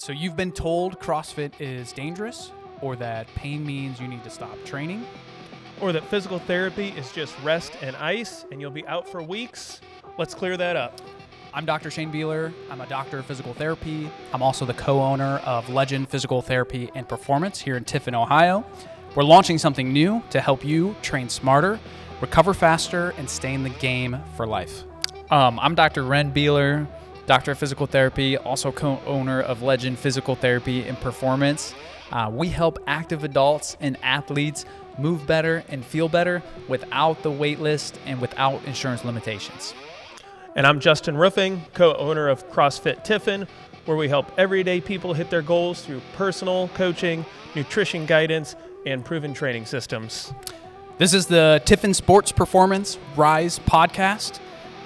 So you've been told CrossFit is dangerous, or that pain means you need to stop training, or that physical therapy is just rest and ice and you'll be out for weeks. Let's clear that up. I'm Dr. Shane Beeler. I'm a doctor of physical therapy. I'm also the co-owner of Legend Physical Therapy and Performance here in Tiffin, Ohio. We're launching something new to help you train smarter, recover faster, and stay in the game for life. I'm Dr. Ren Beeler, doctor of physical therapy, also co-owner of Legend Physical Therapy and Performance. We help active adults and athletes move better and feel better without the wait list and without insurance limitations. And I'm Justin Roofing, co-owner of CrossFit Tiffin, where we help everyday people hit their goals through personal coaching, nutrition guidance, and proven training systems. This is the Tiffin Sports Performance Rise podcast.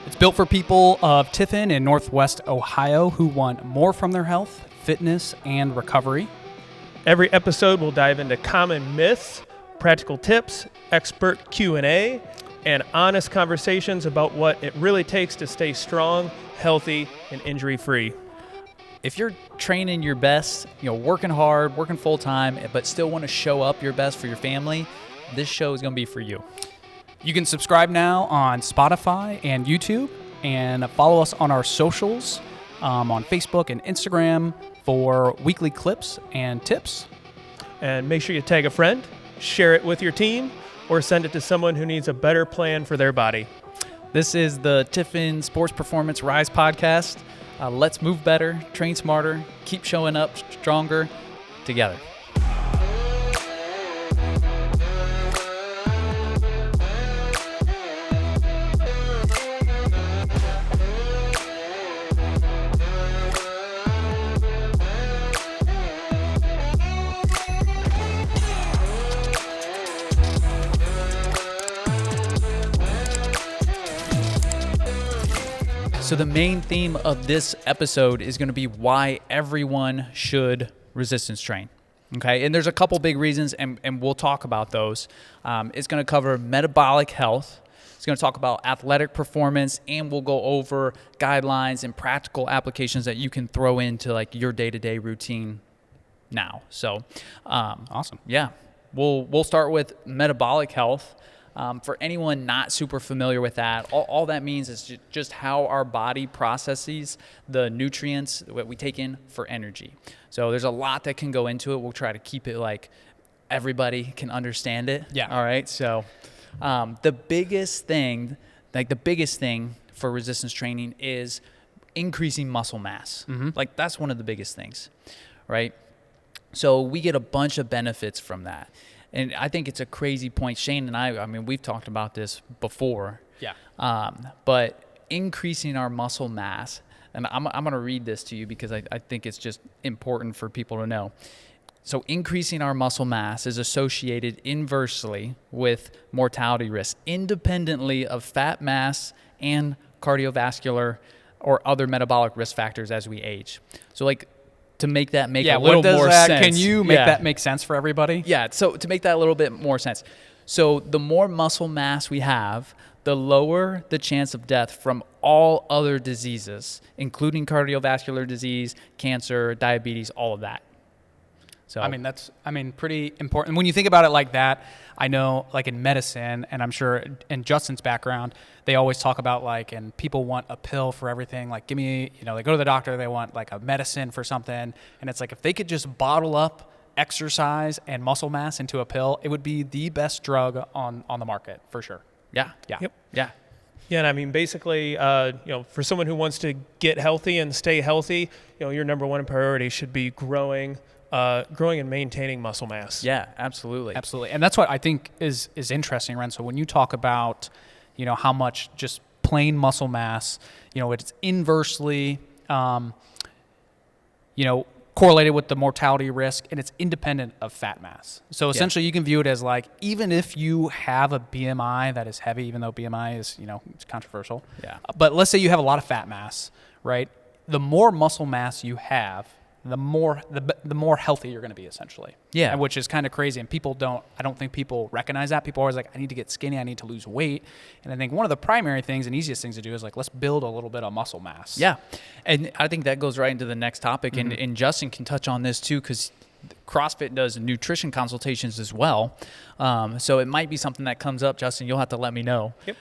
It's built for people of Tiffin in Northwest Ohio who want more from their health, fitness, and recovery. Every episode will dive into common myths, practical tips, expert Q&A, and honest conversations about what it really takes to stay strong, healthy, and injury-free. If you're training your best, working hard, working full-time, but still want to show up your best for your family, this show is going to be for you. You can subscribe now on Spotify and YouTube, and follow us on our socials on Facebook and Instagram for weekly clips and tips. And make sure you tag a friend, share it with your team, or send it to someone who needs a better plan for their body. This is the Tiffin Sports Performance Rise podcast. Let's move better, train smarter, keep showing up stronger together. So the main theme of this episode is going to be why everyone should resistance train. Okay, and there's a couple big reasons, and we'll talk about those. It's going to cover metabolic health. It's going to talk about athletic performance, and we'll go over guidelines and practical applications that you can throw into like your day-to-day routine now. So, Awesome. Yeah, we'll start with metabolic health. For anyone not super familiar with that, all that means is just how our body processes the nutrients that we take in for energy. So there's a lot that can go into it. We'll try to keep it like everybody can understand it. Yeah. All right. So the biggest thing for resistance training is increasing muscle mass. Mm-hmm. Like that's one of the biggest things, right? So we get a bunch of benefits from that. And I think it's a crazy point. Shane and I mean, we've talked about this before. Yeah. But increasing our muscle mass, and I'm going to read this to you because I think it's just important for people to know. So increasing our muscle mass is associated inversely with mortality risk, independently of fat mass and cardiovascular or other metabolic risk factors as we age. So like, to make that make a little more sense. Can you make that make sense for everybody? Yeah, so to make that a little bit more sense. So the more muscle mass we have, the lower the chance of death from all other diseases, including cardiovascular disease, cancer, diabetes, all of that. So that's pretty important. When you think about it like that, I know like in medicine, and I'm sure in Justin's background, they always talk about like, and people want a pill for everything. Like give me, they go to the doctor, they want like a medicine for something. And it's like, if they could just bottle up exercise and muscle mass into a pill, it would be the best drug on the market for sure. Yeah. Yep. Yeah. Yeah, and I mean, basically, for someone who wants to get healthy and stay healthy, your number one priority should be growing and maintaining muscle mass. Yeah, absolutely. Absolutely. And that's what I think is interesting, Ren. So when you talk about, how much just plain muscle mass, it's inversely, correlated with the mortality risk, and it's independent of fat mass. So essentially you can view it as like, even if you have a BMI that is heavy, even though BMI is, it's controversial. Yeah. But let's say you have a lot of fat mass, right? The more muscle mass you have, the more healthy you're going to be, essentially. Yeah. And which is kind of crazy. And I don't think people recognize that. People are always like, I need to get skinny. I need to lose weight. And I think one of the primary things and easiest things to do is like, let's build a little bit of muscle mass. Yeah. And I think that goes right into the next topic. And Justin can touch on this too, because CrossFit does nutrition consultations as well. So it might be something that comes up. Justin, you'll have to let me know. Yep.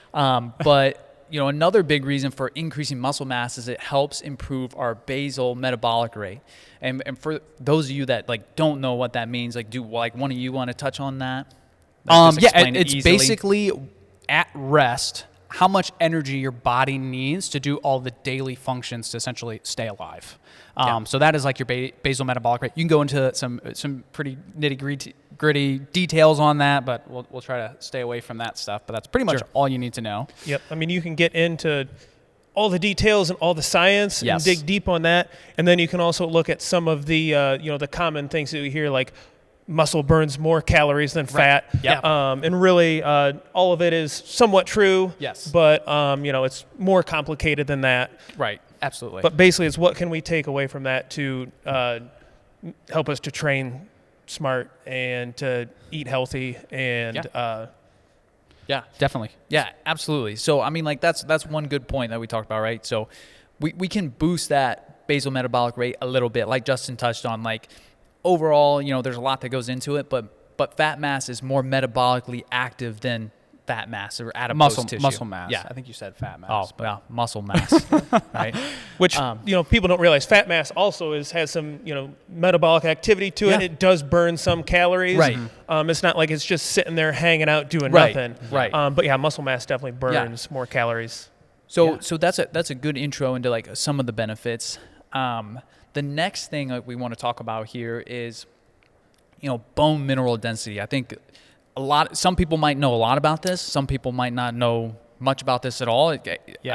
But another big reason for increasing muscle mass is it helps improve our basal metabolic rate. And for those of you that like don't know what that means, like do like one of you want to touch on that? Like, just explain it it's easily. basically at rest how much energy your body needs to do all the daily functions to essentially stay alive. So that is like your basal metabolic rate. You can go into some pretty nitty-gritty details on that, but we'll try to stay away from that stuff. But that's pretty much all you need to know. Yep. I mean, you can get into all the details and all the science and dig deep on that. And then you can also look at some of the, the common things that you hear, like muscle burns more calories than fat. Yeah. And really, all of it is somewhat true. Yes. But, it's more complicated than that. Right. Absolutely. But basically, it's what can we take away from that to help us to train smart and to eat healthy and yeah, definitely. Yeah, absolutely. So, I mean, like that's one good point that we talked about, right? So we can boost that basal metabolic rate a little bit, like Justin touched on. Like overall, there's a lot that goes into it, but fat mass is more metabolically active than fat mass or adipose tissue. Muscle mass. Yeah. I think you said fat mass. Oh, yeah, muscle mass, right? Which, people don't realize fat mass also has some, metabolic activity to it. It does burn some calories. Right. It's not like it's just sitting there hanging out doing Right. nothing. Right. But yeah, muscle mass definitely burns more calories. So that's a good intro into like some of the benefits. The next thing that we want to talk about here is, bone mineral density. I think some people might know a lot about this. Some people might not know much about this at all. I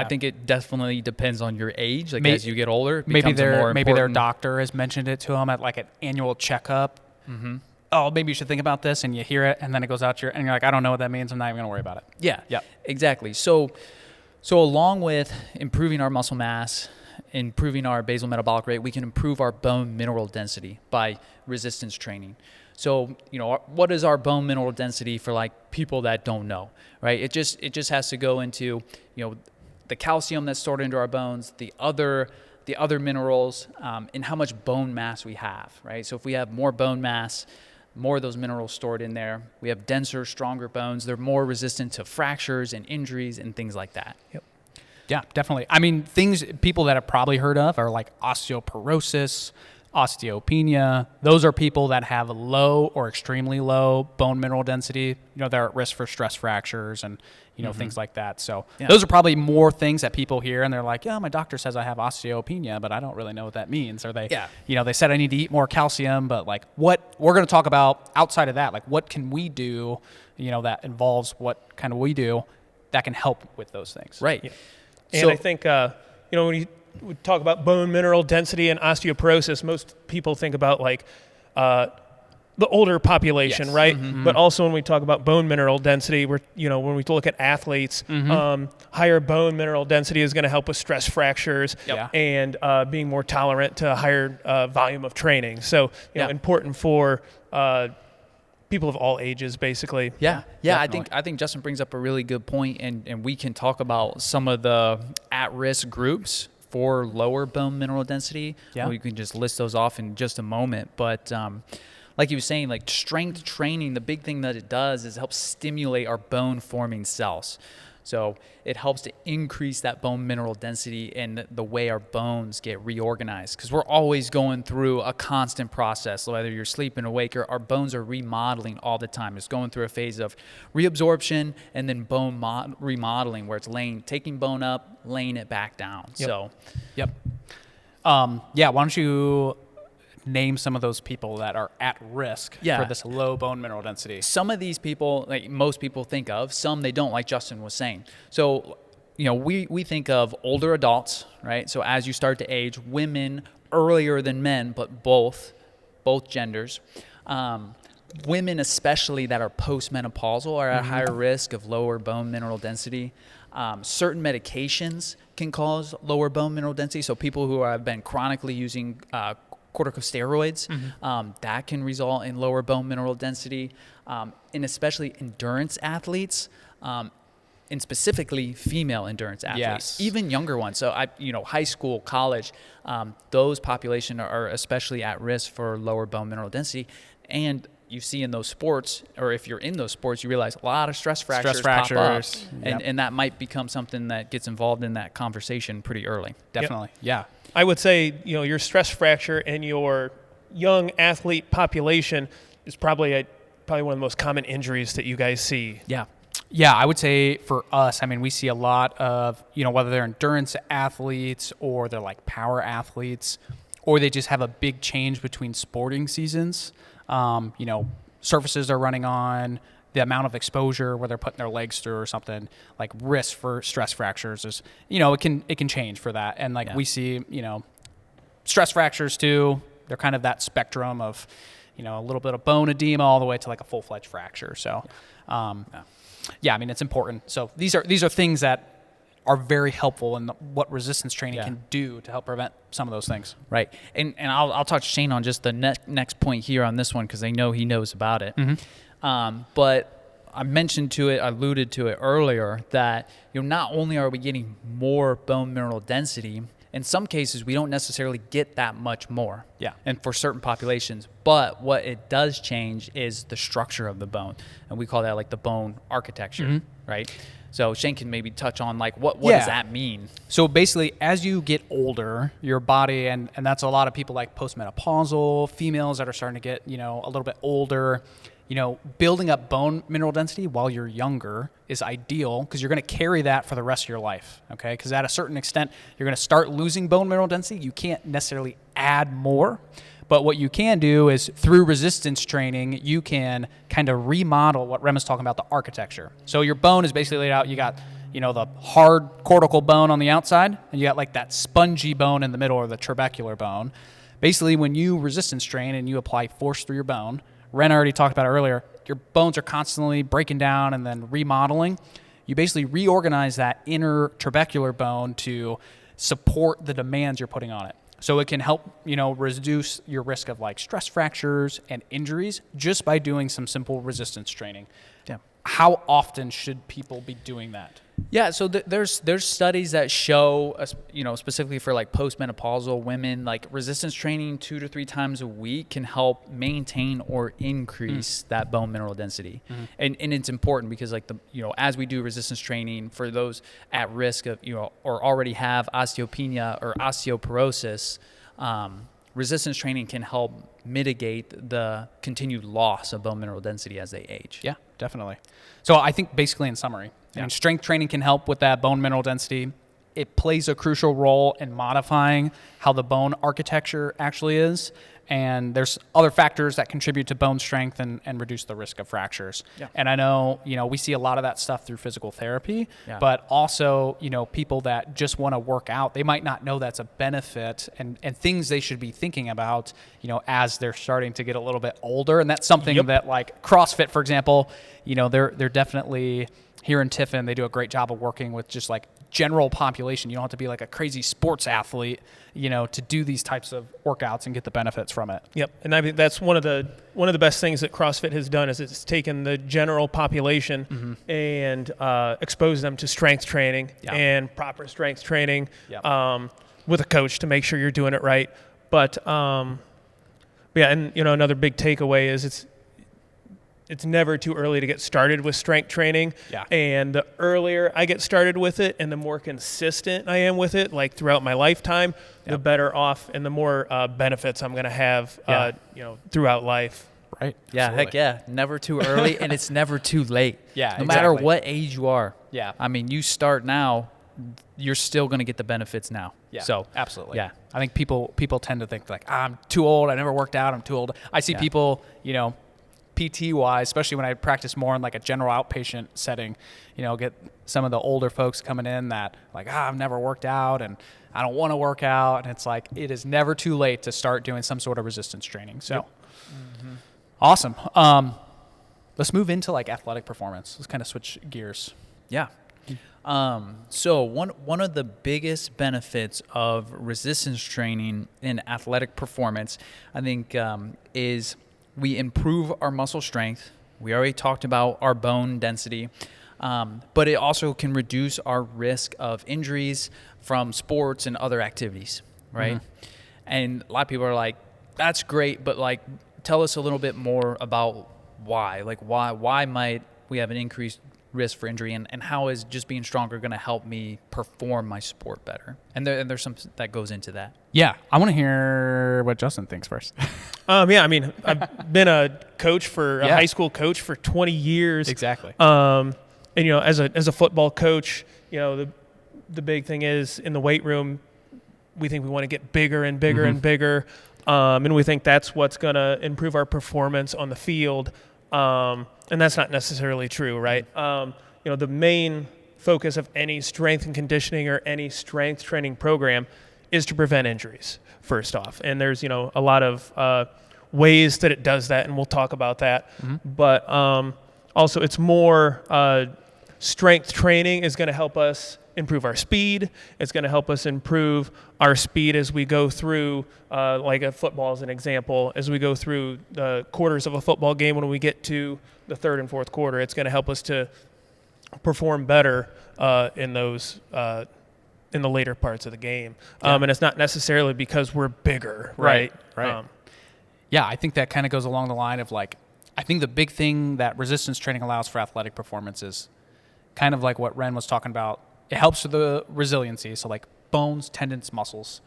think it definitely depends on your age. Like as you get older, it becomes maybe their doctor has mentioned it to them at like an annual checkup. Mm-hmm. Oh, maybe you should think about this, and you hear it, and then it goes out and you're like, I don't know what that means. I'm not even gonna worry about it. Yeah. Yep. Exactly. So along with improving our muscle mass, improving our basal metabolic rate, we can improve our bone mineral density by resistance training. So, what is our bone mineral density for like people that don't know, right? It just has to go into, the calcium that's stored into our bones, the other minerals, and how much bone mass we have, right? So if we have more bone mass, more of those minerals stored in there, we have denser, stronger bones. They're more resistant to fractures and injuries and things like that. Yep. Yeah, definitely. I mean, people that have probably heard of are like osteoporosis, osteopenia. Those are people that have low or extremely low bone mineral density. They're at risk for stress fractures and, things like that. So those are probably more things that people hear and they're like, yeah, my doctor says I have osteopenia, but I don't really know what that means. Or they said I need to eat more calcium, but like what we're going to talk about outside of that, like what can we do, that involves what kind of we do that can help with those things. Right. Yeah. And I think, when we talk about bone mineral density and osteoporosis, most people think about like the older population, right? Mm-hmm. But also when we talk about bone mineral density, when we look at athletes, higher bone mineral density is going to help with stress fractures and being more tolerant to a higher volume of training. So, important for people of all ages, basically. Yeah. I think Justin brings up a really good point, and we can talk about some of the at-risk groups for lower bone mineral density. Yeah. We can just list those off in just a moment. But like you were saying, like strength training, the big thing that it does is help stimulate our bone-forming cells. So it helps to increase that bone mineral density and the way our bones get reorganized, because we're always going through a constant process. So whether you're sleeping, awake, or our bones are remodeling all the time. It's going through a phase of reabsorption and then bone remodeling, where it's taking bone up, laying it back down. Why don't you name some of those people that are at risk for this low bone mineral density? Some of these people, like most people think of, some they don't, like Justin was saying. So, we think of older adults, right? So as you start to age, women earlier than men, but both genders. Women especially that are postmenopausal are at higher risk of lower bone mineral density. Certain medications can cause lower bone mineral density. So people who have been chronically using corticosteroids. That can result in lower bone mineral density, and especially endurance athletes. And specifically female endurance athletes, even younger ones. So high school, college, those population are especially at risk for lower bone mineral density. And you see in those sports, or if you're in those sports, you realize a lot of stress fractures pop up. And that might become something that gets involved in that conversation pretty early. Definitely. Yeah. I would say, your stress fracture in your young athlete population is probably one of the most common injuries that you guys see. Yeah, I would say for us, I mean, we see a lot of, whether they're endurance athletes or they're like power athletes, or they just have a big change between sporting seasons. Surfaces they're running on, the amount of exposure where they're putting their legs through or something, like risk for stress fractures is, it can change for that. And we see, stress fractures too. They're kind of that spectrum of, a little bit of bone edema all the way to like a full-fledged fracture. So, yeah, I mean, it's important. So these are things that are very helpful in what resistance training can do to help prevent some of those things. Right. And I'll talk to Shane on just the next point here on this one because I know he knows about it. But I alluded to it earlier that not only are we getting more bone mineral density, in some cases we don't necessarily get that much more. Yeah. And for certain populations, but what it does change is the structure of the bone, and we call that like the bone architecture, right? So Shane can maybe touch on like what does that mean? So basically, as you get older, your body, and that's a lot of people like postmenopausal, females that are starting to get, a little bit older, building up bone mineral density while you're younger is ideal because you're going to carry that for the rest of your life, okay? Because at a certain extent, you're going to start losing bone mineral density. You can't necessarily add more. But what you can do is through resistance training, you can kind of remodel what Rem is talking about, the architecture. So your bone is basically laid out. You got, the hard cortical bone on the outside, and you got like that spongy bone in the middle, or the trabecular bone. Basically, when you resistance train and you apply force through your bone, Ren already talked about it earlier, your bones are constantly breaking down and then remodeling. You basically reorganize that inner trabecular bone to support the demands you're putting on it. So it can help, reduce your risk of like stress fractures and injuries just by doing some simple resistance training. Yeah. How often should people be doing that? Yeah, so there's studies that show, specifically for like postmenopausal women, like resistance training 2 to 3 times a week can help maintain or increase that bone mineral density. And it's important because like as we do resistance training for those at risk of, or already have osteopenia or osteoporosis, resistance training can help mitigate the continued loss of bone mineral density as they age. Yeah, definitely. So I think basically in summary, I mean, strength training can help with that bone mineral density. It plays a crucial role in modifying how the bone architecture actually is. And there's other factors that contribute to bone strength and reduce the risk of fractures. Yeah. And I know, we see a lot of that stuff through physical therapy, but also, people that just want to work out, they might not know that's a benefit and things they should be thinking about, as they're starting to get a little bit older. And that's something that like CrossFit, for example, they're definitely here in Tiffin, they do a great job of working with just like general population. You don't have to be like a crazy sports athlete, to do these types of workouts and get the benefits from it. Yep, and I mean that's one of the best things that CrossFit has done is it's taken the general population and exposed them to strength training and proper strength training with a coach to make sure you're doing it right. But and another big takeaway is it's never too early to get started with strength training. Yeah. And the earlier I get started with it and the more consistent I am with it, like throughout my lifetime, the better off and the more benefits I'm going to have, throughout life. Right. Yeah. Absolutely. Heck yeah. Never too early and it's never too late. Yeah. No matter what age you are. Yeah. I mean, you start now, you're still going to get the benefits now. Yeah. So absolutely. Yeah. I think people tend to think like, I'm too old. I never worked out. I'm too old. I see people, PT-wise, especially when I practice more in like a general outpatient setting, get some of the older folks coming in that like, I've never worked out and I don't want to work out. And it's like, it is never too late to start doing some sort of resistance training. So awesome. Let's move into like athletic performance. Let's kind of switch gears. Yeah. So one of the biggest benefits of resistance training in athletic performance, I think, is we improve our muscle strength. We already talked about our bone density, but it also can reduce our risk of injuries from sports and other activities, right? Mm-hmm. And a lot of people are like, that's great, but like, tell us a little bit more about why. Like, why might we have an increased risk for injury, and how is just being stronger going to help me perform my sport better? And there's something that goes into that. Yeah, I want to hear what Justin thinks first. Yeah, I mean, I've been a coach for a high school coach for 20 years. Exactly. And as a football coach, the big thing is in the weight room, we think we want to get bigger and bigger and bigger, and we think that's what's going to improve our performance on the field. And that's not necessarily true, right? The main focus of any strength and conditioning or any strength training program is to prevent injuries, first off. And there's, a lot of ways that it does that, and we'll talk about that. Mm-hmm. But also it's more strength training is going to help us improve our speed. It's going to help us improve our speed as we go through, like a football as an example, as we go through the quarters of a football game. When we get to the third and fourth quarter, it's going to help us to perform better in those in the later parts of the game. And it's not necessarily because we're bigger, right? Right. Yeah, I think that kind of goes along the line of like, I think the big thing that resistance training allows for athletic performance is kind of like what Ren was talking about. It helps with the resiliency. So like bones, tendons, muscles,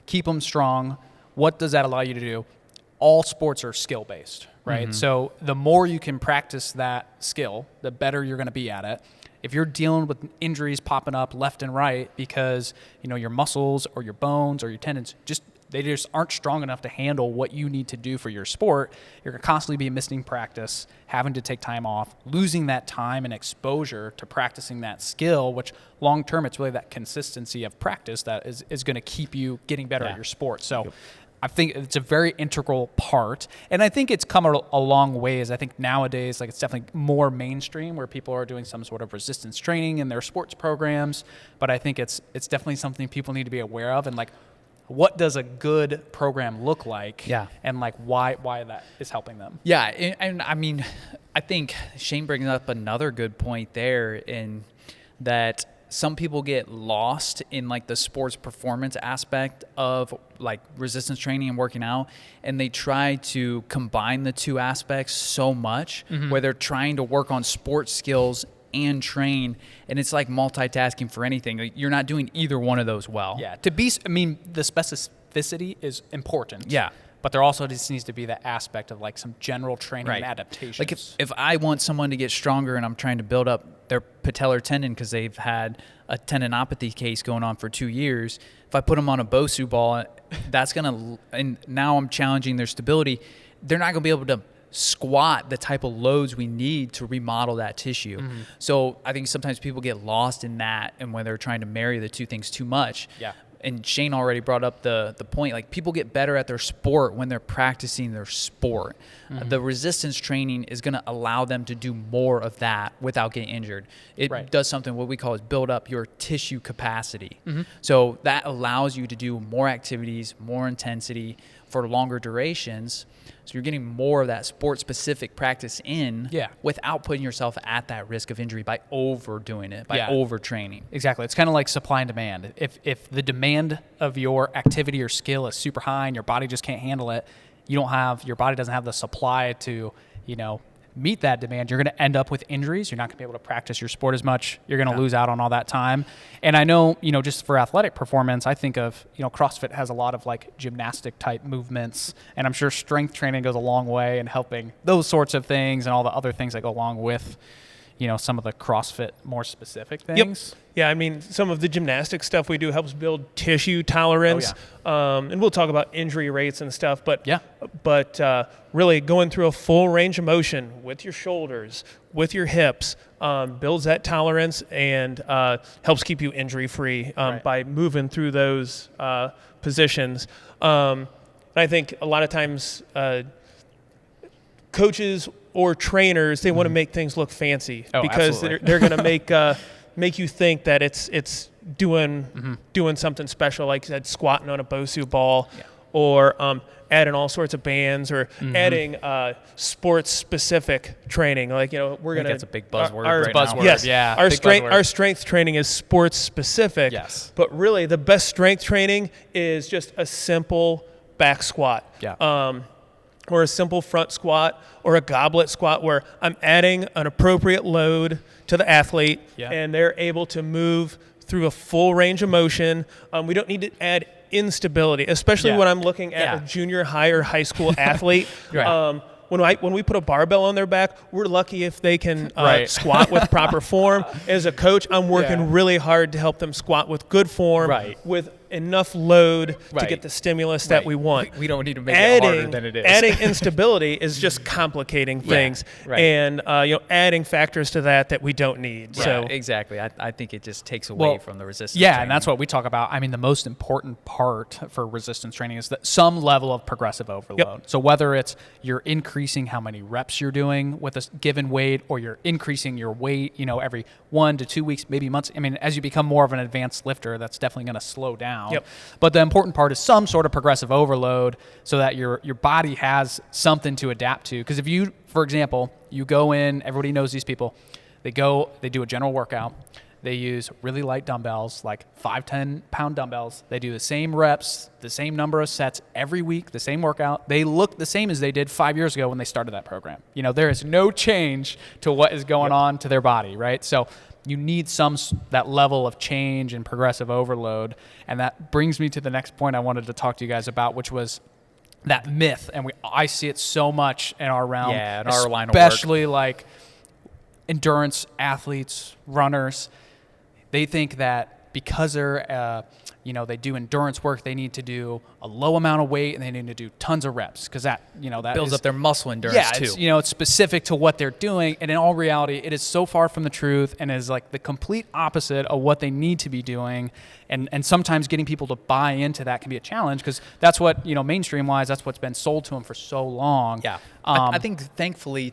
keep them strong. What does that allow you to do? All sports are skill-based, right? Mm-hmm. So the more you can practice that skill, the better you're going to be at it. If you're dealing with injuries popping up left and right because, your muscles or your bones or your tendons they just aren't strong enough to handle what you need to do for your sport, you're going to constantly be missing practice, having to take time off, losing that time and exposure to practicing that skill, which long-term, it's really that consistency of practice that is going to keep you getting better at your sport. So I think it's a very integral part. And I think it's come a long ways. I think nowadays, it's definitely more mainstream where people are doing some sort of resistance training in their sports programs. But I think it's definitely something people need to be aware of. And what does a good program look like? Yeah. And why that is helping them. Yeah. And I mean, I think Shane brings up another good point there in that some people get lost in the sports performance aspect of resistance training and working out, and they try to combine the two aspects so much where they're trying to work on sports skills and train, and it's like multitasking for anything. You're not doing either one of those well. Yeah. The specificity is important. Yeah. But there also just needs to be that aspect of some general training and adaptations. If I want someone to get stronger and I'm trying to build up their patellar tendon because they've had a tendinopathy case going on for 2 years, if I put them on a BOSU ball, and now I'm challenging their stability, they're not going to be able to squat the type of loads we need to remodel that tissue. Mm-hmm. So I think sometimes people get lost in that, and when they're trying to marry the two things too much. Yeah. And Shane already brought up the point, people get better at their sport when they're practicing their sport. Mm-hmm. The resistance training is going to allow them to do more of that without getting injured. It does something what we call is build up your tissue capacity. Mm-hmm. So that allows you to do more activities, more intensity for longer durations. So you're getting more of that sport-specific practice in without putting yourself at that risk of injury by overdoing it, by overtraining. Exactly. It's kind of like supply and demand. If the demand of your activity or skill is super high and your body just can't handle it, your body doesn't have the supply to, meet that demand, you're going to end up with injuries. You're not going to be able to practice your sport as much. You're going to lose out on all that time. And I know, just for athletic performance, I think of, CrossFit has a lot of gymnastic type movements, and I'm sure strength training goes a long way in helping those sorts of things and all the other things that go along with, some of the CrossFit more specific things. Yep. Yeah, I mean, some of the gymnastic stuff we do helps build tissue tolerance. And we'll talk about injury rates and stuff, but really going through a full range of motion with your shoulders, with your hips, builds that tolerance and helps keep you injury-free by moving through those positions. And I think a lot of times coaches or trainers, they want to make things look fancy because they're going to make make you think that it's doing something special, like you said, squatting on a Bosu ball, or adding all sorts of bands, or adding sports-specific training. Like, we're gonna. That's a big buzzword. Yes, yeah. Our strength training is sports-specific. Yes. But really, the best strength training is just a simple back squat. Yeah. Or a simple front squat, or a goblet squat, where I'm adding an appropriate load to the athlete, and they're able to move through a full range of motion. We don't need to add instability, especially when I'm looking at a junior high or high school athlete. Right. When we put a barbell on their back, we're lucky if they can squat with proper form. As a coach, I'm working really hard to help them squat with good form, with enough load to get the stimulus that we want. We don't need to make it harder than it is. Adding instability is just complicating things, and adding factors to that we don't need. Yeah, so exactly. I think it just takes away from the resistance. Yeah, training. and that's what we talk about. I mean, the most important part for resistance training is that some level of progressive overload. So whether it's you're increasing how many reps you're doing with a given weight, or you're increasing your weight, every 1 to 2 weeks, maybe months. I mean, as you become more of an advanced lifter, that's definitely going to slow down. But the important part is some sort of progressive overload, so that your body has something to adapt to. Because if you, for example, you go in, everybody knows these people, they do a general workout. They use really light dumbbells, like 5-10 pound dumbbells. They do the same reps, the same number of sets every week, the same workout. They look the same as they did 5 years ago when they started that program. There is no change to what is going on to their body, right? So you need that level of change and progressive overload. And that brings me to the next point I wanted to talk to you guys about, which was that myth. And I see it so much in our realm, in our line of work. Especially like endurance athletes, runners. They think that because they're, they do endurance work, they need to do a low amount of weight and they need to do tons of reps, because that builds up their muscle endurance too. It's specific to what they're doing, and in all reality, it is so far from the truth and is like the complete opposite of what they need to be doing. And sometimes getting people to buy into that can be a challenge, because that's what mainstream wise, that's what's been sold to them for so long. Yeah, I think thankfully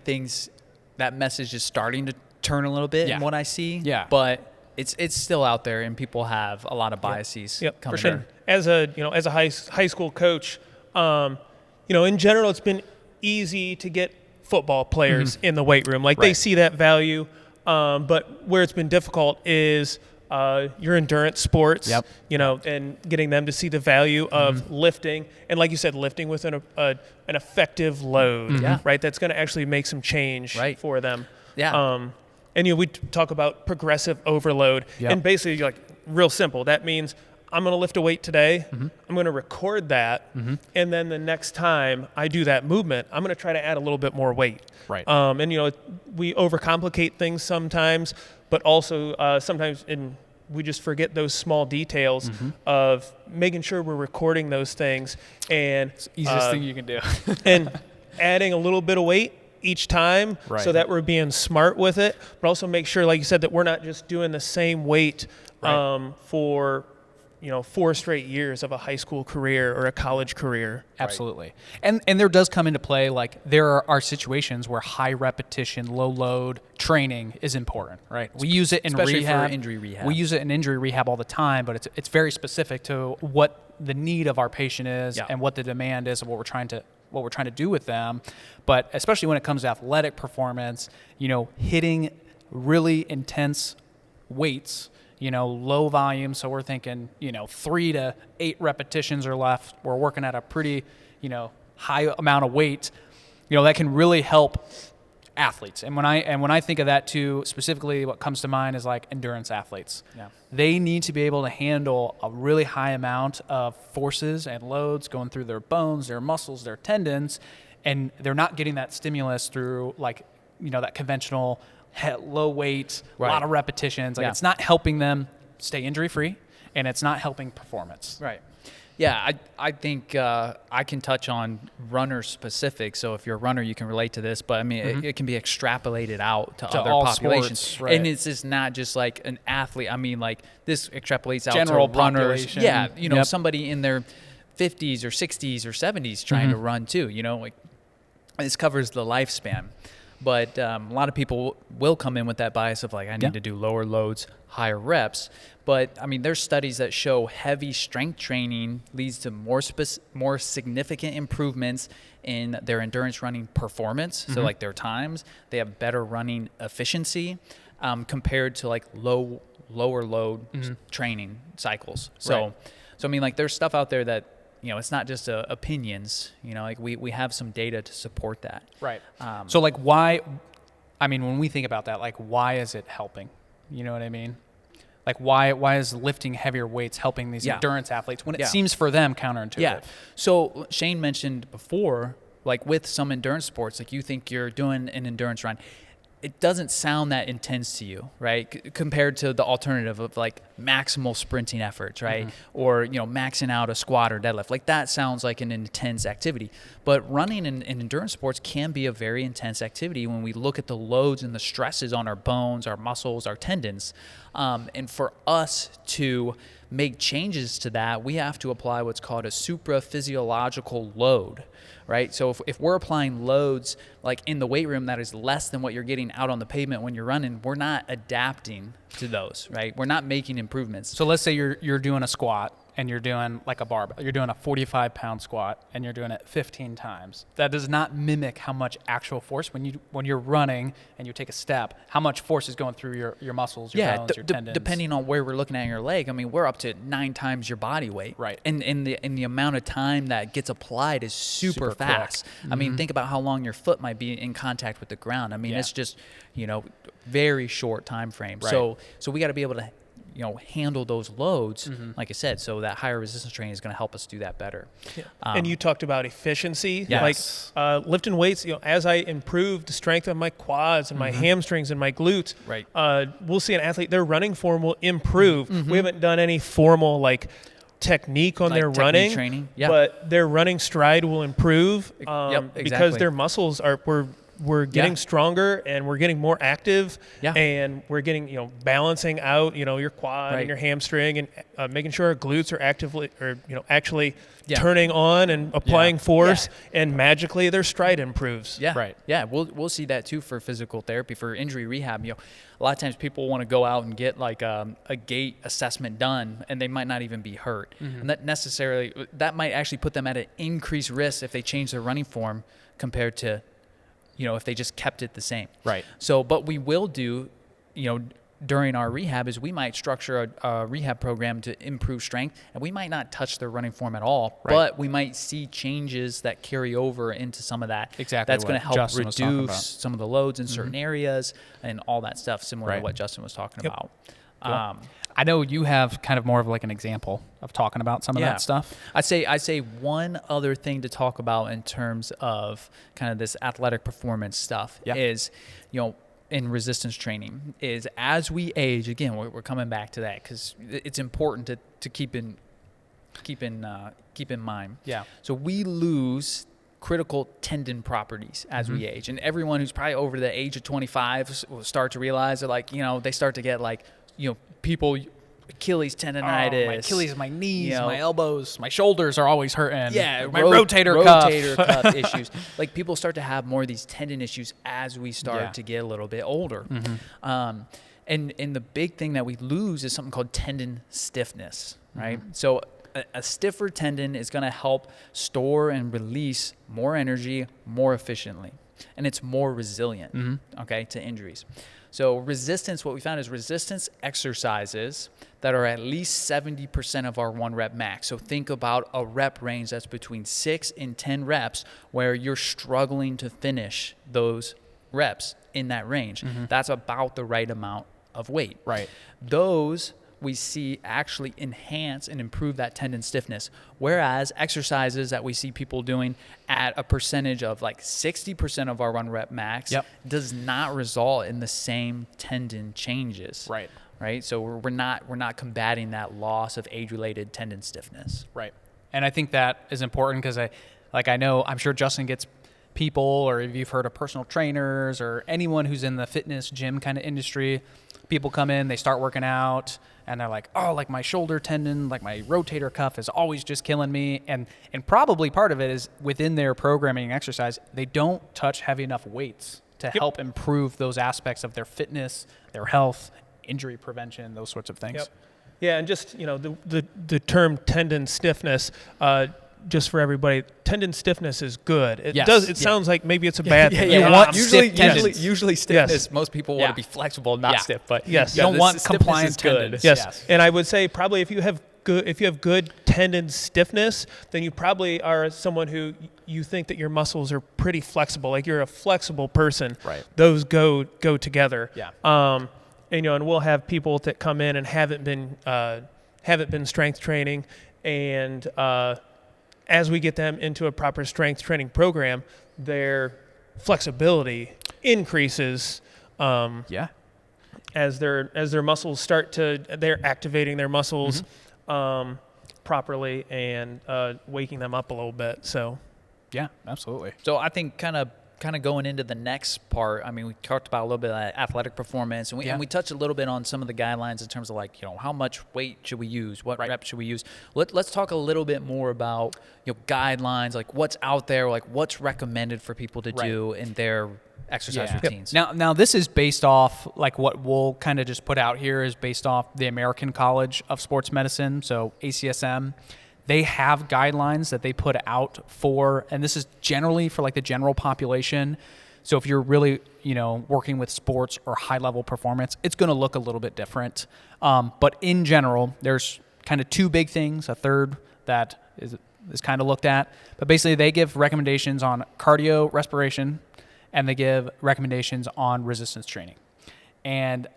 that message is starting to turn a little bit in what I see. Yeah, but it's still out there, and people have a lot of biases. Coming for sure. As a high school coach, in general, it's been easy to get football players in the weight room. Like they see that value, but where it's been difficult is your endurance sports. And getting them to see the value of lifting, and like you said, lifting with an effective load. Right. That's going to actually make some change for them. Yeah. And we talk about progressive overload, and basically, like, real simple. That means I'm going to lift a weight today. I'm going to record that, and then the next time I do that movement, I'm going to try to add a little bit more weight. Right. And we overcomplicate things sometimes, but also sometimes we just forget those small details of making sure we're recording those things, and it's the easiest thing you can do. and adding a little bit of weight each time, so that we're being smart with it, but also make sure, like you said, that we're not just doing the same weight for 4 straight years of a high school career or a college career. Absolutely. And there does come into play, like, there are situations where high repetition, low load training is important, right? We use it in especially rehab. for injury rehab. We use it in injury rehab all the time, but it's very specific to what the need of our patient is and what the demand is of what we're trying to do with them. But especially when it comes to athletic performance, hitting really intense weights, low volume. So we're thinking, 3 to 8 repetitions or less. We're working at a pretty, high amount of weight, that can really help athletes. And when I think of that too, specifically what comes to mind is like endurance athletes. Yeah. They need to be able to handle a really high amount of forces and loads going through their bones, their muscles, their tendons, and they're not getting that stimulus through that conventional low weight, a lot of repetitions. It's not helping them stay injury free, and it's not helping performance. Right. Yeah, I think I can touch on runner specific. So if you're a runner, you can relate to this. But I mean, it can be extrapolated out to other populations, sports, and it's just not just like an athlete. I mean, like this extrapolates out general to runners. Population. Yeah, somebody in their 50s or 60s or 70s trying to run too. Like this covers the lifespan. But a lot of people will come in with that bias of like, I need to do lower loads, higher reps. But I mean, there's studies that show heavy strength training leads to more significant improvements in their endurance running performance. So like their times, they have better running efficiency compared to like lower load training cycles. So I mean, like there's stuff out there that, you know, it's not just opinions, you know, like we have some data to support that. Right. So like why, I mean, when we think about that, like why is it helping? You know what I mean? Like why is lifting heavier weights helping these endurance athletes when it seems for them counterintuitive? Yeah. So Shane mentioned before, like with some endurance sports, like you think you're doing an endurance run, it doesn't sound that intense to you, right? Compared to the alternative of like maximal sprinting efforts, right? Or, you know, maxing out a squat or deadlift. Like that sounds like an intense activity. But running in endurance sports can be a very intense activity when we look at the loads and the stresses on our bones, our muscles, our tendons. And for us to make changes to that, we have to apply what's called a supraphysiological load, right? So if we're applying loads like in the weight room that is less than what you're getting out on the pavement when you're running, we're not adapting to those, right? We're not making improvements. So let's say you're doing a squat and you're doing like a barbell. You're doing a 45-pound squat and you're doing it 15 times. That does not mimic how much actual force when you're running and you take a step, how much force is going through your muscles, your bones, your tendons. Depending on where we're looking at your leg, I mean, we're up to 9 times your body weight. Right. And the amount of time that gets applied is super fast. I mean, think about how long your foot might be in contact with the ground. I mean, it's just, you know, very short time frame. Right. So we got to be able to, you know, handle those loads, like I said, so that higher resistance training is going to help us do that better. Yeah. And you talked about efficiency, Yes. like lifting weights. You know, as I improve the strength of my quads and my hamstrings and my glutes, we'll see an athlete, their running form will improve. We haven't done any formal like technique on their running training, but their running stride will improve exactly. because their muscles we're getting stronger and we're getting more active and we're getting, you know, balancing out, you know, your quad and your hamstring and making sure our glutes are actively or, you know, actually turning on and applying force and magically their stride improves. Yeah. Right. Yeah. We'll see that too for physical therapy, for injury rehab. You know, a lot of times people want to go out and get like a gait assessment done and they might not even be hurt. And that might actually put them at an increased risk if they change their running form compared to, you know, if they just kept it the same. Right. So, but we will do, you know, during our rehab is we might structure a rehab program to improve strength, and we might not touch their running form at all, but we might see changes that carry over into some of that. Exactly. That's going to help Justin reduce some of the loads in certain areas and all that stuff, similar to what Justin was talking about. I know you have kind of more of like an example of talking about some of that stuff. I say one other thing to talk about in terms of kind of this athletic performance stuff is, you know, in resistance training is as we age, again, we're coming back to that because it's important to keep in mind. Yeah. So we lose critical tendon properties as we age, and everyone who's probably over the age of 25 will start to realize that, like, you know, they start to get like, you know, people Achilles tendonitis. My Achilles, my knees, my elbows, my shoulders are always hurting. Yeah, my rotator cuff issues. Like people start to have more of these tendon issues as we start to get a little bit older. And the big thing that we lose is something called tendon stiffness, right? So a stiffer tendon is going to help store and release more energy more efficiently, and it's more resilient, okay, to injuries. So resistance, what we found is resistance exercises that are at least 70% of our 1 rep max. So think about a rep range that's between 6 and 10 reps where you're struggling to finish those reps in that range. That's about the right amount of weight. Right. Those we see actually enhance and improve that tendon stiffness. Whereas exercises that we see people doing at a percentage of like 60% of our 1 rep max does not result in the same tendon changes. Right. Right. So we're not combating that loss of age-related tendon stiffness. Right. And I think that is important because I'm sure Justin gets people, or if you've heard of personal trainers or anyone who's in the fitness gym kind of industry, people come in, they start working out, and they're like, oh, like my shoulder tendon, like my rotator cuff is always just killing me. And probably part of it is within their programming and exercise, they don't touch heavy enough weights to help improve those aspects of their fitness, their health, injury prevention, those sorts of things. Yep. Yeah, and just, the term tendon stiffness, just for everybody, tendon stiffness is good. It sounds like maybe it's a bad thing. You want usually stiffness. Yes. Most people want to be flexible, not stiff. But yes, you don't want compliant tendons. Yes. And I would say probably if you have good tendon stiffness, then you probably are someone who you think that your muscles are pretty flexible. Like you're a flexible person. Right. Those go together. Yeah. And we'll have people that come in and haven't been strength training, and as we get them into a proper strength training program, their flexibility increases. As their muscles they're activating their muscles properly and waking them up a little bit. So, yeah, absolutely. So I think kind of going into the next part, I mean, we talked about a little bit of athletic performance, and we touched a little bit on some of the guidelines in terms of how much weight should we use, what reps should we use. Let's talk a little bit more about guidelines, like what's out there, like what's recommended for people to do in their exercise routines. Now this is based off, like what we'll kind of just put out here is based off the American College of Sports Medicine, so ACSM. They have guidelines that they put out for, and this is generally for like the general population. So if you're really, working with sports or high level performance, it's going to look a little bit different. But in general, there's kind of two big things, a third that is kind of looked at. But basically they give recommendations on cardio respiration, and they give recommendations on resistance training. And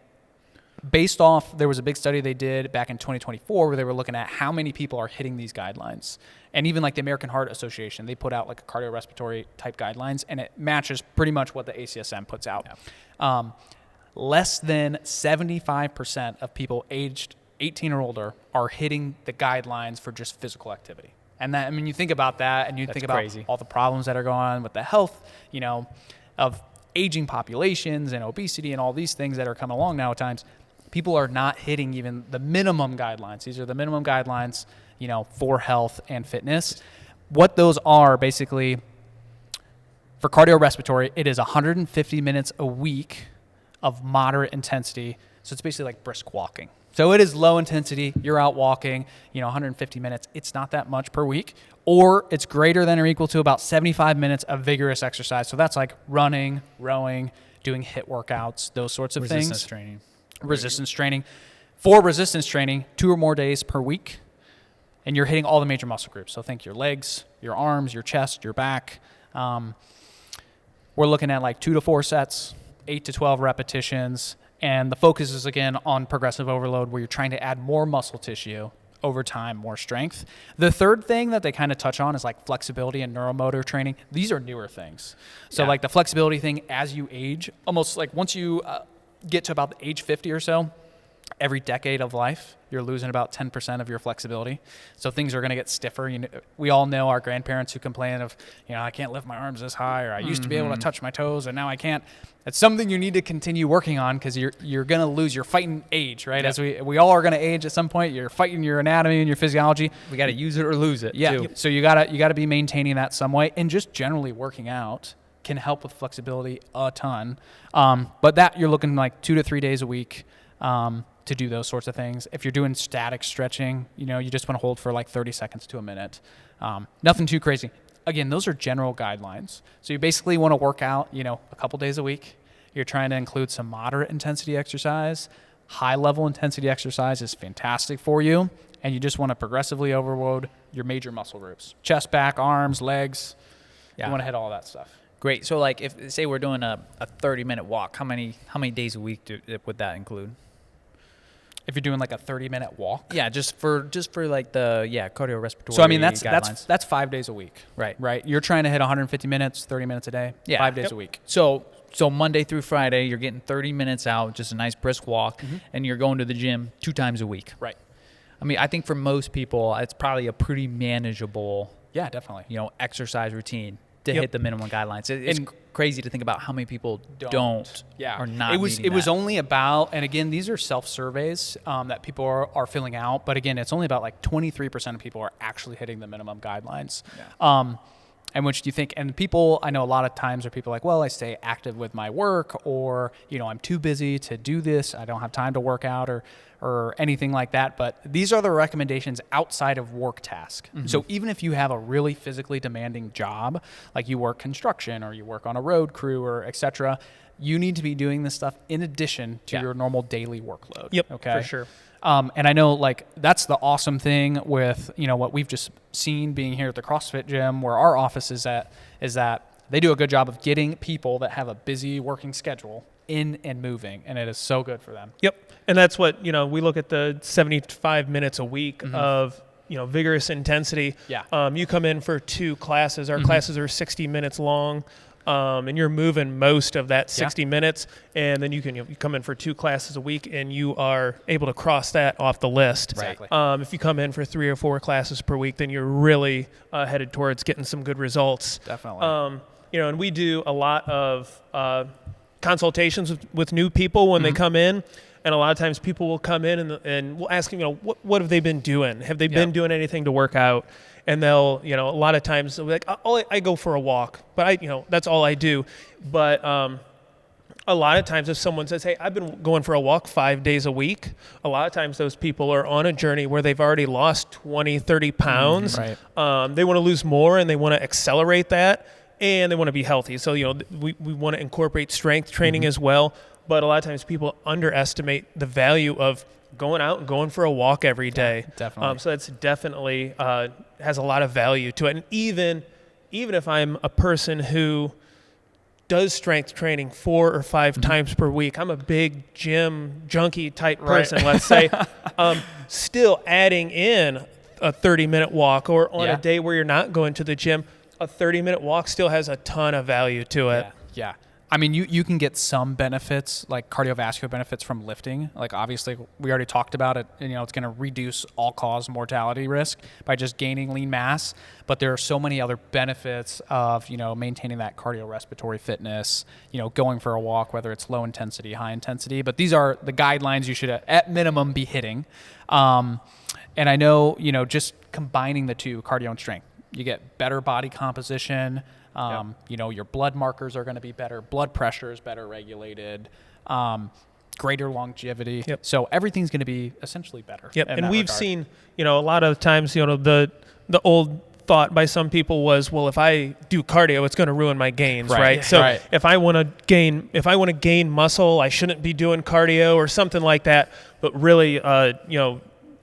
based off, there was a big study they did back in 2024 where they were looking at how many people are hitting these guidelines. And even like the American Heart Association, they put out like a cardiorespiratory type guidelines, and it matches pretty much what the ACSM puts out. Yeah. Less than 75% of people aged 18 or older are hitting the guidelines for just physical activity. And that, I mean, you think about that, and you think about crazy. All the problems that are going on with the health, of aging populations and obesity and all these things that are coming along now at times. People are not hitting even the minimum guidelines. These are the minimum guidelines, for health and fitness. What those are basically, for cardiorespiratory, it is 150 minutes a week of moderate intensity. So it's basically like brisk walking. So it is low intensity. You're out walking, 150 minutes. It's not that much per week. Or it's greater than or equal to about 75 minutes of vigorous exercise. So that's like running, rowing, doing HIIT workouts, those sorts of things. Resistance training. For resistance training, 2 or more days per week, and you're hitting all the major muscle groups. So think your legs, your arms, your chest, your back. We're looking at like 2 to 4 sets, 8 to 12 repetitions, and the focus is again on progressive overload where you're trying to add more muscle tissue over time, more strength. The third thing that they kind of touch on is like flexibility and neuromotor training. These are newer things. So like the flexibility thing as you age, almost like once you get to about age 50 or so, every decade of life, you're losing about 10% of your flexibility. So things are going to get stiffer. We all know our grandparents who complain of, I can't lift my arms this high, or I used to be able to touch my toes and now I can't. It's something you need to continue working on because you're going to lose. You're fighting age, right? Yep. As we all are going to age at some point. You're fighting your anatomy and your physiology. We got to use it or lose it. Yeah. Too. So you gotta be maintaining that some way, and just generally working out can help with flexibility a ton. But that you're looking like 2 to 3 days a week to do those sorts of things. If you're doing static stretching, you just want to hold for like 30 seconds to a minute. Nothing too crazy. Again, those are general guidelines. So you basically want to work out, a couple days a week. You're trying to include some moderate intensity exercise. High level intensity exercise is fantastic for you. And you just want to progressively overload your major muscle groups. Chest, back, arms, legs. Yeah. You want to hit all that stuff. Great. So like if say we're doing a 30-minute walk, how many days a week would that include? If you're doing like a 30-minute walk? Yeah, just for like the cardiorespiratory. So I mean that's 5 days a week. Right. You're trying to hit 150 minutes, 30 minutes a day, 5 days a week. So Monday through Friday, you're getting 30 minutes out, just a nice brisk walk, and you're going to the gym 2 times a week. Right. I mean, I think for most people, it's probably a pretty manageable, definitely, exercise routine to hit the minimum guidelines. It's crazy to think about how many people don't or not. It was only about, and again, these are self-surveys that people are filling out, but again, it's only about like 23% of people are actually hitting the minimum guidelines. Yeah. And which do you think, and people, I know a lot of times are people like, well, I stay active with my work, or, I'm too busy to do this. I don't have time to work out or anything like that. But these are the recommendations outside of work task. Mm-hmm. So even if you have a really physically demanding job, like you work construction or you work on a road crew or et cetera, you need to be doing this stuff in addition to your normal daily workload. Yep, okay? for sure. And I know like that's the awesome thing with, what we've just seen being here at the CrossFit gym where our office is at, is that they do a good job of getting people that have a busy working schedule in and moving. And it is so good for them. Yep. And that's what, we look at the 75 minutes a week of, vigorous intensity. Yeah. You come in for 2 classes. Our classes are 60 minutes long. And you're moving most of that 60 minutes, and then you come in for 2 classes a week, and you are able to cross that off the list. Exactly. If you come in for 3 or 4 classes per week, then you're really headed towards getting some good results. Definitely. And we do a lot of consultations with new people when they come in. And a lot of times people will come in and we'll ask them, what have they been doing? Have they been doing anything to work out? And they'll, a lot of times they'll be like, I go for a walk, but that's all I do. But a lot of times if someone says, hey, I've been going for a walk 5 days a week, a lot of times those people are on a journey where they've already lost 20, 30 pounds. Right. They want to lose more and they want to accelerate that and they want to be healthy. So, we want to incorporate strength training as well. But a lot of times people underestimate the value of going out and going for a walk every day. Yeah, definitely. So that's definitely has a lot of value to it. And even if I'm a person who does strength training 4 or 5 times per week, I'm a big gym junkie type person, let's say, still adding in a 30-minute walk or on a day where you're not going to the gym, a 30-minute walk still has a ton of value to it. Yeah. I mean, you can get some benefits, like cardiovascular benefits from lifting. Like obviously, we already talked about it. And, it's going to reduce all-cause mortality risk by just gaining lean mass. But there are so many other benefits of, maintaining that cardiorespiratory fitness, going for a walk, whether it's low intensity, high intensity. But these are the guidelines you should, at minimum, be hitting. And I know, just combining the two, cardio and strength, you get better body composition. Your blood markers are going to be better. Blood pressure is better regulated. Greater longevity. Yep. So everything's going to be essentially better. Yep. And we've seen, a lot of times, the old thought by some people was, well, if I do cardio, it's going to ruin my gains, right? Yeah. So if I want to gain muscle, I shouldn't be doing cardio or something like that. But really,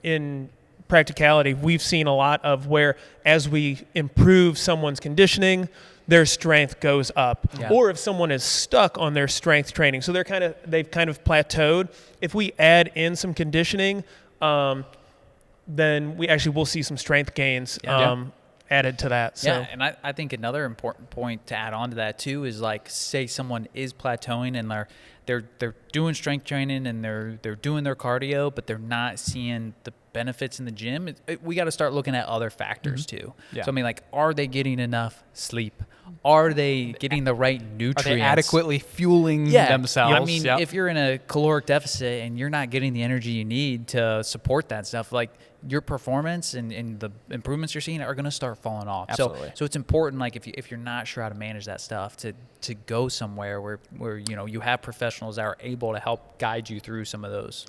in practicality, we've seen a lot of where as we improve someone's conditioning, their strength goes up. Yeah. Or if someone is stuck on their strength training, so they've kind of plateaued. If we add in some conditioning, then we actually will see some strength gains added to that. So. Yeah, and I think another important point to add on to that too is like, say someone is plateauing and they're doing strength training and they're doing their cardio, but they're not seeing the benefits in the gym. We got to start looking at other factors too. Yeah. So I mean, like, are they getting enough sleep? Are they getting the right nutrients? Are they adequately fueling themselves? I mean, if you're in a caloric deficit and you're not getting the energy you need to support that stuff, like your performance and the improvements you're seeing are going to start falling off. Absolutely. So it's important, like if you're not sure how to manage that stuff, to go somewhere where you have professionals that are able to help guide you through some of those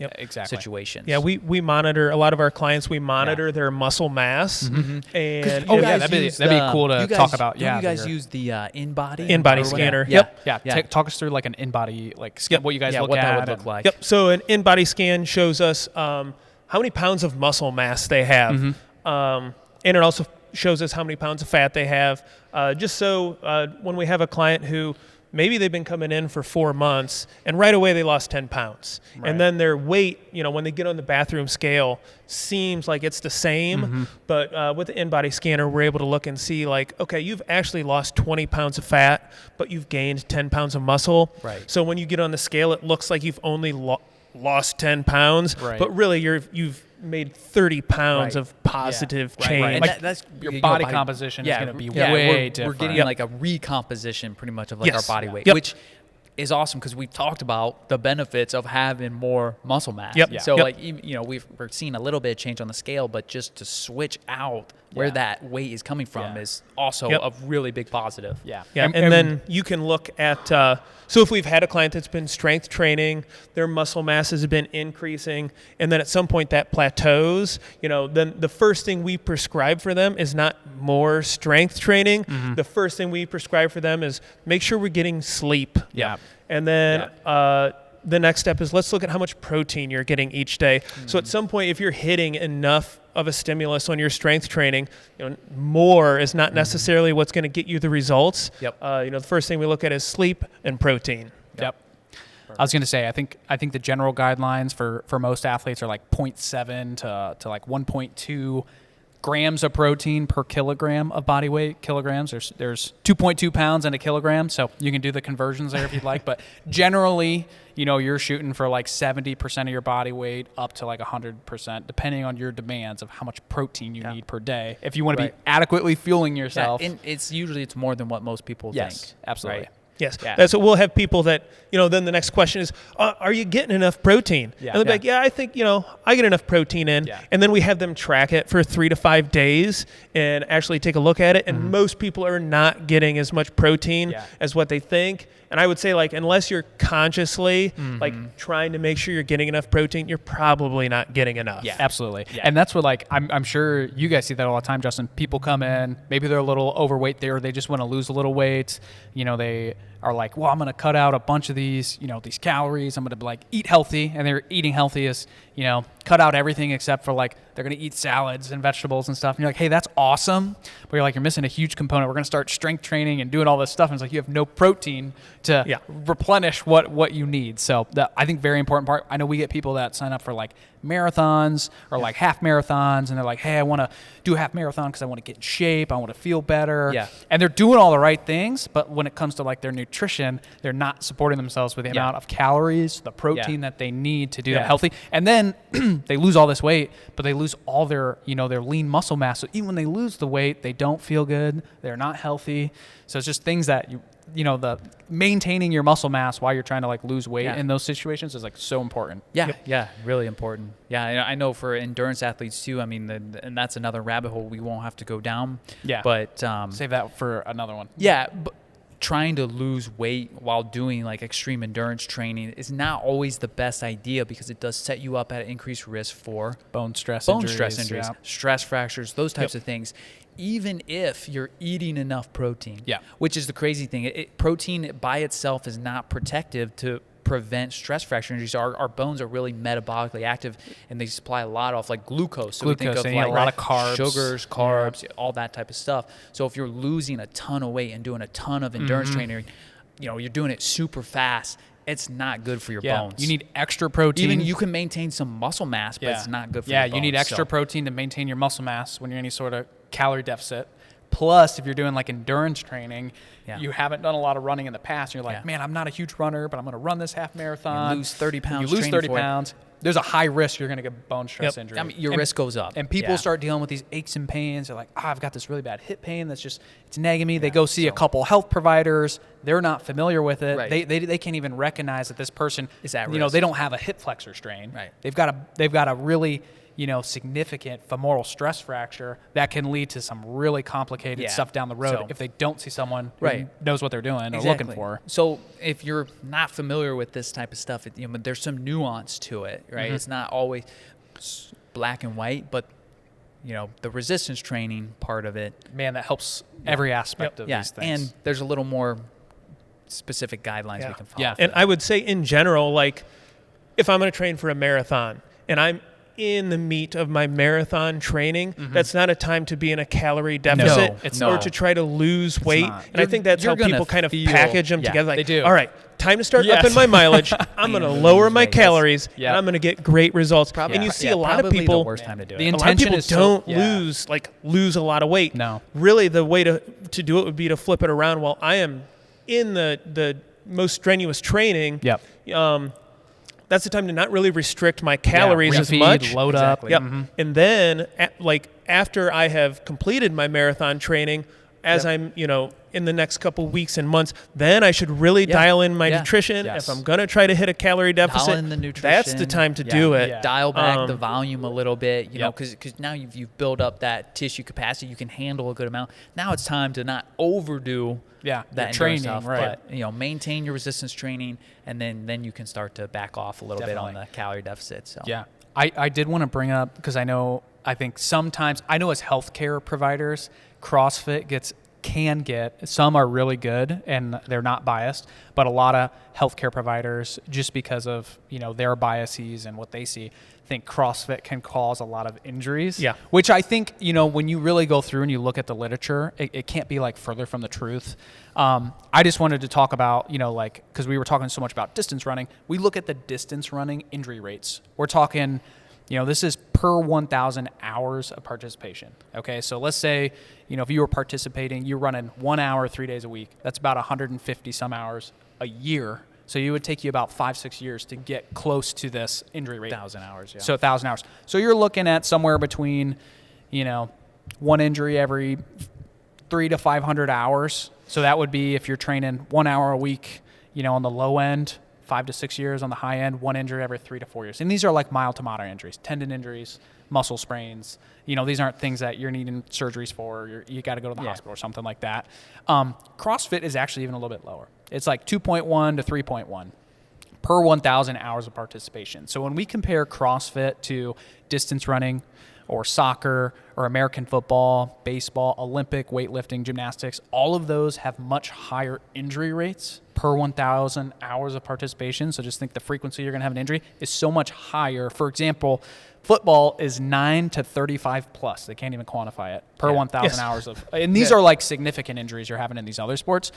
situations. Yeah, we monitor a lot of our clients. We monitor their muscle mass, and that'd be cool to talk about. You guys use the InBody scanner. Yep. Talk us through like an InBody what you guys look what at. That would look like. Yep. So an InBody scan shows us how many pounds of muscle mass they have, and it also shows us how many pounds of fat they have. Just so when we have a client who maybe they've been coming in for 4 months and right away they lost 10 pounds. Right. And then their weight, when they get on the bathroom scale, seems like it's the same. But with the InBody scanner, we're able to look and see like, okay, you've actually lost 20 pounds of fat, but you've gained 10 pounds of muscle. Right. So when you get on the scale, it looks like you've only lost 10 pounds, but really you've made 30 pounds of positive change. Right. Like that's your body composition is going to be way different. We're getting like a recomposition pretty much of like our body weight, Yep. which is awesome because we've talked about the benefits of having more muscle mass. Yep. Yeah. So Yep. like, you know, we're seeing a little bit of change on the scale, but just to switch out where that weight is coming from is also a really big positive. Yeah. Yeah, and then you can look at, so if we've had a client that's been strength training, their muscle mass has been increasing, and then at some point that plateaus, you know, then the first thing we prescribe for them is not more strength training. The first thing we prescribe for them is make sure we're getting sleep. Yeah. And then the next step is let's look at how much protein you're getting each day. So at some point, if you're hitting enough of a stimulus on your strength training, you know, more is not necessarily what's going to get you the results. Yep. You know, the first thing we look at is sleep and protein. Yep. I was going to say, I think the general guidelines for most athletes are like 0.7 to like 1.2 grams of protein per kilogram of body weight. Kilograms, there's 2.2 pounds in a kilogram, so you can do the conversions there if you'd like. But generally, you know, you're shooting for like 70% of your body weight up to like 100%, depending on your demands of how much protein you need per day. If you want to be adequately fueling yourself. And it's more than what most people think. Absolutely. Right? Yes, Yeah. that's what we'll have people that, you know, then the next question is, are you getting enough protein? Yeah. And they'll be like, I think, you know, I get enough protein in. Yeah. And then we have them track it for 3 to 5 days and actually take a look at it. And most people are not getting as much protein as what they think. And I would say, like, unless you're consciously, like, trying to make sure you're getting enough protein, you're probably not getting enough. Yeah, absolutely. Yeah. And that's what, like, I'm sure you guys see that all the time, Justin. People come in, maybe they're a little overweight there, they just want to lose a little weight. You know, they are like, well, I'm going to cut out a bunch of these, you know, these calories. I'm going to, like, eat healthy. And they're eating healthy is, you know, cut out everything except for, like, they're going to eat salads and vegetables and stuff. And you're like, hey, that's awesome. But you're like, you're missing a huge component. We're going to start strength training and doing all this stuff. And it's like, you have no protein to replenish what you need. So I think very important part. I know we get people that sign up for like marathons or like half marathons, and they're like, hey, I want to do a half marathon because I want to get in shape. I want to feel better. Yeah. And they're doing all the right things, but when it comes to like their nutrition, they're not supporting themselves with the amount of calories, the protein that they need to do that healthy. And then they lose all this weight, but they lose all their, you know, their lean muscle mass. So even when they lose the weight, they don't feel good. They're not healthy. So it's just things that you know, the maintaining your muscle mass while you're trying to like lose weight in those situations is like so important. Yeah, really important. Yeah, I know for endurance athletes too. I mean, and that's another rabbit hole we won't have to go down. Yeah, but save that for another one. Yeah, but trying to lose weight while doing like extreme endurance training is not always the best idea because it does set you up at increased risk for bone stress injuries, stress fractures, those types of things. Even if you're eating enough protein, which is the crazy thing. Protein by itself is not protective to prevent stress fracture injuries. Our bones are really metabolically active, and they supply a lot of like glucose. So we think of like a lot of carbs, sugars, carbs, all that type of stuff. So if you're losing a ton of weight and doing a ton of endurance training, you know, you're doing it super fast. It's not good for your bones. You need extra protein. Even you can maintain some muscle mass, but it's not good for your bones. You need extra protein to maintain your muscle mass when you're in any sort of calorie deficit. Plus, if you're doing like endurance training, you haven't done a lot of running in the past, and you're like, man, I'm not a huge runner, but I'm going to run this half marathon. You lose 30 pounds. You lose 30 pounds. There's a high risk you're going to get bone stress injury. I mean, your risk goes up. And people start dealing with these aches and pains. They're like, I've got this really bad hip pain that's just, it's nagging me. They go see a couple health providers. They're not familiar with it. Right. They can't even recognize that this person is at risk. You know, they don't have a hip flexor strain. Right. They've got a really, you know, significant femoral stress fracture that can lead to some really complicated stuff down the road if they don't see someone who knows what they're doing or looking for. So if you're not familiar with this type of stuff, you know, there's some nuance to it, right? It's not always black and white, but you know, the resistance training part of it, man, that helps every aspect of these things. And there's a little more specific guidelines we can follow. Yeah, and I would say in general, like if I'm going to train for a marathon and I'm in the meat of my marathon training, that's not a time to be in a calorie deficit or to try to lose weight. And I think that's how people kind of package them together. Like, they do. All right, time to start upping my mileage. I'm going to lower my calories, and I'm going to get great results. And you see a lot of people. The worst time to do it. The A lot of intention people is don't lose a lot of weight. No. Really, the way to do it would be to flip it around. While I am in the most strenuous training, that's the time to not really restrict my calories as much. Load up. And then, after I have completed my marathon training, as I'm, in the next couple weeks and months, then I should really dial in my nutrition. Yes. If I'm going to try to hit a calorie deficit, Dial in the nutrition. that's the time to do it. Yeah. Dial back the volume a little bit, you know, Yep. because now you've built up that tissue capacity. You can handle a good amount. Now it's time to not overdo your that endurance training, stuff, right. but, maintain your resistance training, and then you can start to back off a little bit on the calorie deficit. So Yeah. I did want to bring up, because I think sometimes, I know as healthcare providers, CrossFit can get, some are really good and they're not biased, but a lot of healthcare providers, just because of, their biases and what they see, think CrossFit can cause a lot of injuries. Yeah. Which I think, when you really go through and you look at the literature, it can't be further from the truth. I just wanted to talk about, because we were talking so much about distance running, we look at the distance running injury rates. We're talking, this is per 1,000 hours of participation. Okay, so let's say, if you were participating, you're running 1 hour, 3 days a week. That's about 150 some hours a year. So it would take you about 5-6 years to get close to this injury rate. 1,000 hours, yeah. So 1,000 hours. So you're looking at somewhere between, one injury every 300 to 500 hours. So that would be, if you're training 1 hour a week, on the low end, 5 to 6 years. On the high end, one injury every 3 to 4 years. And these are mild to moderate injuries, tendon injuries, muscle sprains. These aren't things that you're needing surgeries for. Or you got to go to the hospital or something like that. CrossFit is actually even a little bit lower. It's 2.1 to 3.1 per 1,000 hours of participation. So when we compare CrossFit to distance running or soccer or American football, baseball, Olympic, weightlifting, gymnastics, all of those have much higher injury rates per 1,000 hours of participation. So just think the frequency you're going to have an injury is so much higher. For example, football is 9 to 35 plus. They can't even quantify it per 1,000 hours of, and these are significant injuries you're having in these other sports.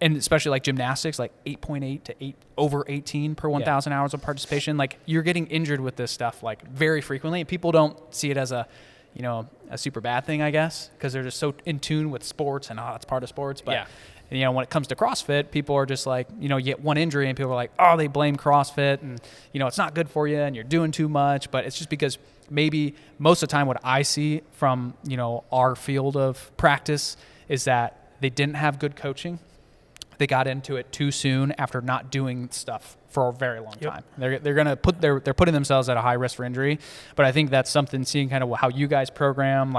And especially gymnastics, 8.8 to over 18 per 1,000 hours of participation. You're getting injured with this stuff very frequently. People don't see it as a super bad thing, I guess, because they're just so in tune with sports and it's part of sports. But when it comes to CrossFit, people are just you get one injury and people are they blame CrossFit and it's not good for you and you're doing too much. But it's just because maybe most of the time what I see from our field of practice is that they didn't have good coaching. They got into it too soon after not doing stuff for a very long time. They're going to they're putting themselves at a high risk for injury. But I think that's something, seeing kind of how you guys program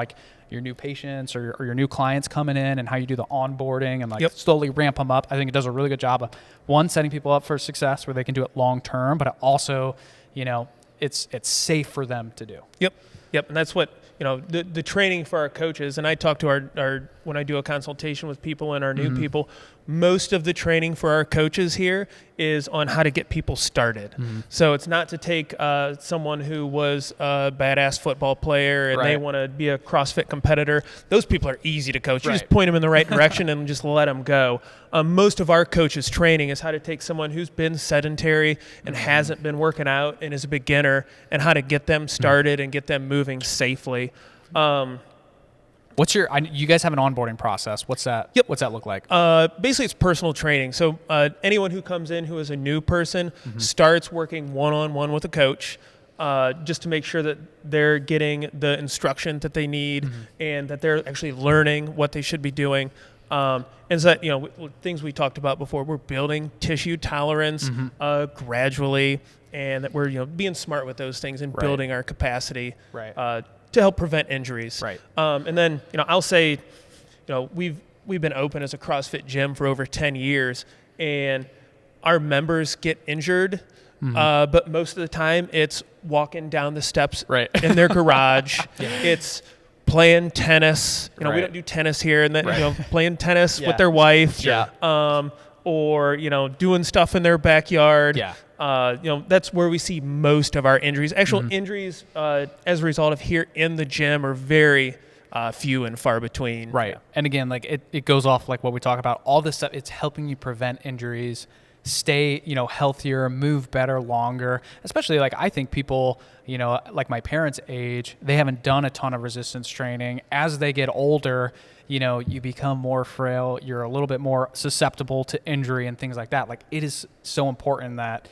your new patients or your new clients coming in and how you do the onboarding and slowly ramp them up. I think it does a really good job of, one, setting people up for success where they can do it long term, but also, it's safe for them to do. Yep. And that's what, the training for our coaches, and I talk to our when I do a consultation with people and our new people, most of the training for our coaches here is on how to get people started. So it's not to take someone who was a badass football player and they want to be a CrossFit competitor. Those people are easy to coach. You just point them in the right direction and just let them go. Most of our coaches' training is how to take someone who's been sedentary and hasn't been working out and is a beginner, and how to get them started and get them moving safely. What's you guys have an onboarding process. What's that? What's that look like? Basically, it's personal training. So anyone who comes in who is a new person starts working one-on-one with a coach, just to make sure that they're getting the instruction that they need and that they're actually learning what they should be doing. And so that, things we talked about before, we're building tissue tolerance gradually, and that we're, being smart with those things and building our capacity to help prevent injuries. And then, I'll say, we've been open as a CrossFit gym for over 10 years, and our members get injured, but most of the time it's walking down the steps in their garage. It's playing tennis. We don't do tennis here, and then playing tennis with their wife. Or doing stuff in their backyard. That's where we see most of our injuries. Actual injuries as a result of here in the gym are very few and far between. And again, it goes off what we talk about. All this stuff, it's helping you prevent injuries, stay healthier, move better, longer. Especially I think people my parents' age, they haven't done a ton of resistance training. As they get older, you become more frail. You're a little bit more susceptible to injury and things like that. It is so important that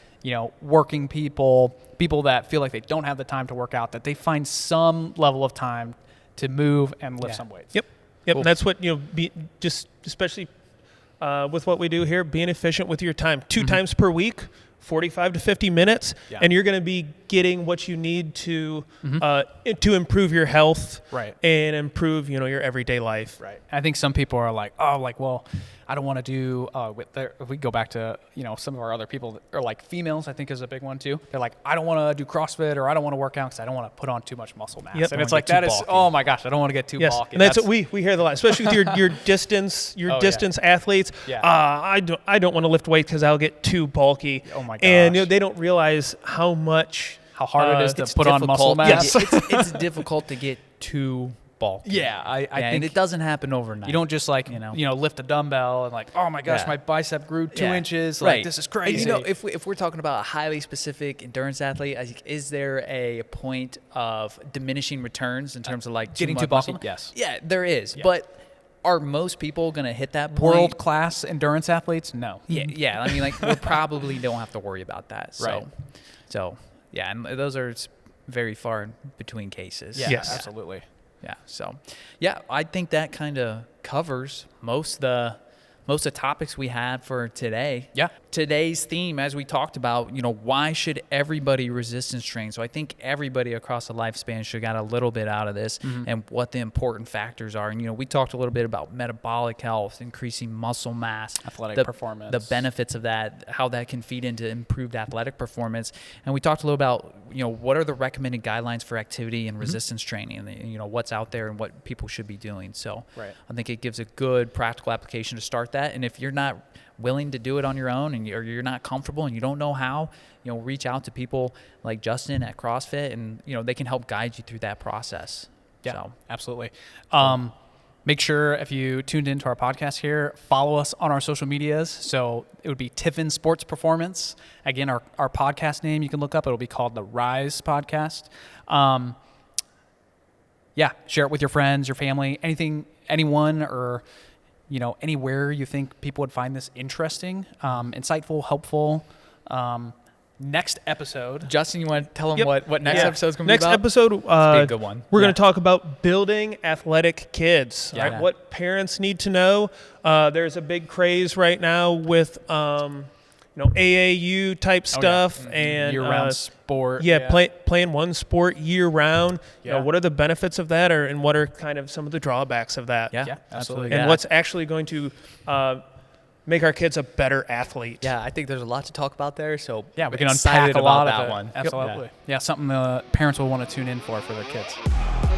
working people that feel like they don't have the time to work out, that they find some level of time to move and lift some weights. Yep, Cool. and that's what, especially with what we do here, being efficient with your time. 2 times per week, 45 to 50 minutes, Yeah. and you're going to be getting what you need to improve your health Right. and improve, your everyday life. Right. I think some people are like, well, I don't want to do, if we go back to, some of our other people that are like females, I think is a big one too. They're like, I don't want to do CrossFit or I don't want to work out because I don't want to put on too much muscle mass. Yep. And it's Don't like, wanna that get is, too bulky. oh my gosh, I don't want to get too Yes, bulky. and that's what we hear a lot, especially with your distance distance athletes. Yeah. I don't want to lift weight because I'll get too bulky. Oh my And gosh. they don't realize how hard it is to It's put on muscle difficult. mass. It's difficult to get too bulky. Yeah, I and think it doesn't happen overnight. you don't just like, lift a dumbbell and like, oh my gosh, Yeah. my bicep grew 2 Yeah. inches. Right. Like, this is And, crazy. if we're talking about a highly specific endurance athlete, I think, is there a point of diminishing returns in terms of like Getting much too bulky? muscle? Yes. Yeah, there is. Yeah. But are most people going to hit that point? World-class endurance athletes? No. Yeah. I mean, like, we probably don't have to worry about that. Right. So yeah, and those are very far between cases. Yeah, Yes. absolutely. Yeah. So, yeah, I think that kind of covers most of the topics we had for today. Yeah. Today's theme, as we talked about, why should everybody resistance train? So I think everybody across the lifespan should get a little bit out of this and what the important factors are. And, we talked a little bit about metabolic health, increasing muscle mass, Athletic performance. the benefits of that, how that can feed into improved athletic performance. And we talked a little about, what are the recommended guidelines for activity and resistance training, and, what's out there and what people should be doing. So Right. I think it gives a good practical application to start that. And if you're not willing to do it on your own and you're not comfortable and you don't know how, reach out to people like Justin at CrossFit and, they can help guide you through that process. Yeah, So, absolutely. Make sure if you tuned into our podcast here, follow us on our social medias. So it would be Tiffin Sports Performance. Again, our podcast name you can look up. It'll be called the Rise Podcast. Share it with your friends, your family, anyone, or anywhere you think people would find this interesting, insightful, helpful. Next episode. Justin, you want to tell them Yep. what next Yeah. episode's going to be Next about? episode, It's a good one. we're Yeah. going to talk about building athletic kids. Yeah. Right? What parents need to know. There's a big craze right now with AAU type stuff and Year-round sport. playing one sport year round. Yeah. What are the benefits of that, and what are kind of some of the drawbacks of that? Yeah, Yeah, absolutely. And Yeah. what's actually going to make our kids a better athlete? Yeah, I think there's a lot to talk about there. So Yeah, we can excited unpack a lot about of that it. one. Absolutely. Yeah, something parents will want to tune in for their kids.